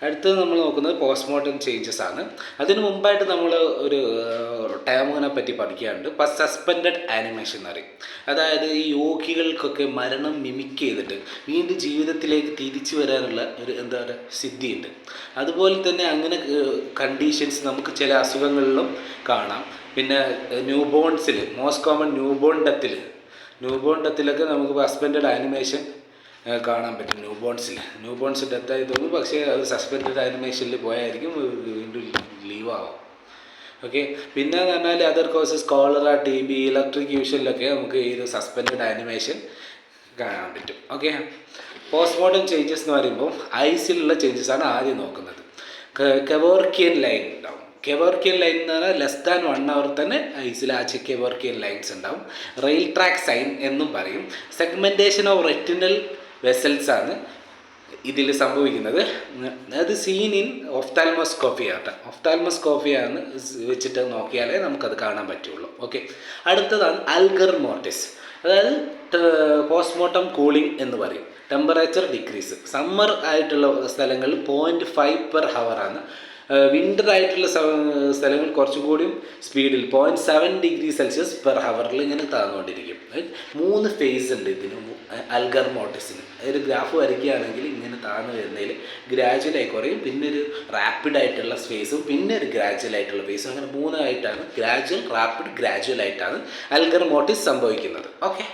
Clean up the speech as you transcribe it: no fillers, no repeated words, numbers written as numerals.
അടുത്തത് നമ്മൾ നോക്കുന്നത് പോസ്റ്റ്മോർട്ടം ചേഞ്ചസ് ആണ്. അതിനു മുമ്പായിട്ട് നമ്മൾ ഒരു ടേമിനെ പറ്റി പഠിക്കാറുണ്ട്. സസ്പെൻഡഡ് ആനിമേഷൻ എന്ന് പറയും. അതായത് ഈ യോഗികൾക്കൊക്കെ മരണം മിമിക് ചെയ്തിട്ട് വീണ്ടും ജീവിതത്തിലേക്ക് തിരിച്ചു വരാനുള്ള ഒരു എന്താ പറയുക സിദ്ധിയുണ്ട്. അതുപോലെ തന്നെ അങ്ങനെ കണ്ടീഷൻസ് നമുക്ക് ചില അസുഖങ്ങളിലും കാണാം. പിന്നെ ന്യൂ ബോൺസിൽ മോസ്റ്റ് കോമൺ ന്യൂ ബോൺ ഡെത്തിലൊക്കെ നമുക്ക് സസ്പെൻഡഡ് ആനിമേഷൻ കാണാൻ പറ്റും. ന്യൂ ബോൺസ് ഡെത്തായി തോന്നും, പക്ഷേ അത് സസ്പെൻഡഡ് ആനിമേഷനിൽ പോയായിരിക്കും വീണ്ടും ലീവ് ആവും. ഓക്കെ, പിന്നെ എന്ന് പറഞ്ഞാൽ other causes cholera, TB, electric യൂഷനിലൊക്കെ നമുക്ക് ഈ ഒരു സസ്പെൻഡഡ് ആനിമേഷൻ കാണാൻ പറ്റും. ഓക്കെ, പോസ്റ്റ്മോർട്ടം ചേഞ്ചസ് എന്ന് പറയുമ്പോൾ ഐസിലുള്ള ചേഞ്ചസ് ആണ് ആദ്യം നോക്കുന്നത്. കെവോർക്കിയൻ ലൈൻ ഉണ്ടാവും. കെവോർക്കിയൻ ലൈൻ എന്ന് പറഞ്ഞാൽ ലെസ് ദാൻ 1 hour തന്നെ ഐസിൽ കെവോർക്കിയൻ ലൈൻസ് ഉണ്ടാവും. റെയിൽ ട്രാക്ക് സൈൻ എന്നും പറയും. സെഗ്മെൻറ്റേഷൻ ഓഫ് റെറ്റിനൽ വെസൽസ് ആണ് ഇതിൽ സംഭവിക്കുന്നത്. അത് സീൻ ഇൻ ഒഫ്താൽമോസ്കോപ്പിയാണ് വെച്ചിട്ട് നോക്കിയാലേ നമുക്കത് കാണാൻ പറ്റുള്ളൂ. ഓക്കെ, അടുത്തതാണ് അൽഗർ മോർട്ടിസ്. അതായത് പോസ്റ്റ്മോർട്ടം കൂളിംഗ് എന്ന് പറയും. Temperature decrease. സമ്മർ ആയിട്ടുള്ള സ്ഥലങ്ങളിൽ 0.5 per hour ആണ്. വിൻ്റർ ആയിട്ടുള്ള സ്ഥലങ്ങൾ കുറച്ചും കൂടിയും സ്പീഡിൽ 0.7 degree Celsius per hour ഇങ്ങനെ താഴ്ന്നുകൊണ്ടിരിക്കും. 3 ഫേസ് ഉണ്ട് ഇതിന് അൽഗർ മോർട്ടിസിന്. ഒരു ഗ്രാഫ് വരയ്ക്കുകയാണെങ്കിൽ ഇങ്ങനെ താഴ്ന്നു വരുന്നതിൽ ഗ്രാജുവലായി കുറയും, പിന്നെ ഒരു റാപ്പിഡായിട്ടുള്ള ഫേസും പിന്നെ ഒരു ഗ്രാജുവലായിട്ടുള്ള ഫേസും, അങ്ങനെ 3 ആയിട്ടാണ് ഗ്രാജുവൽ, റാപ്പിഡ്, ഗ്രാജുവൽ ആയിട്ടാണ് അൽഗർ മോർട്ടിസ് സംഭവിക്കുന്നത്. ഓക്കെ.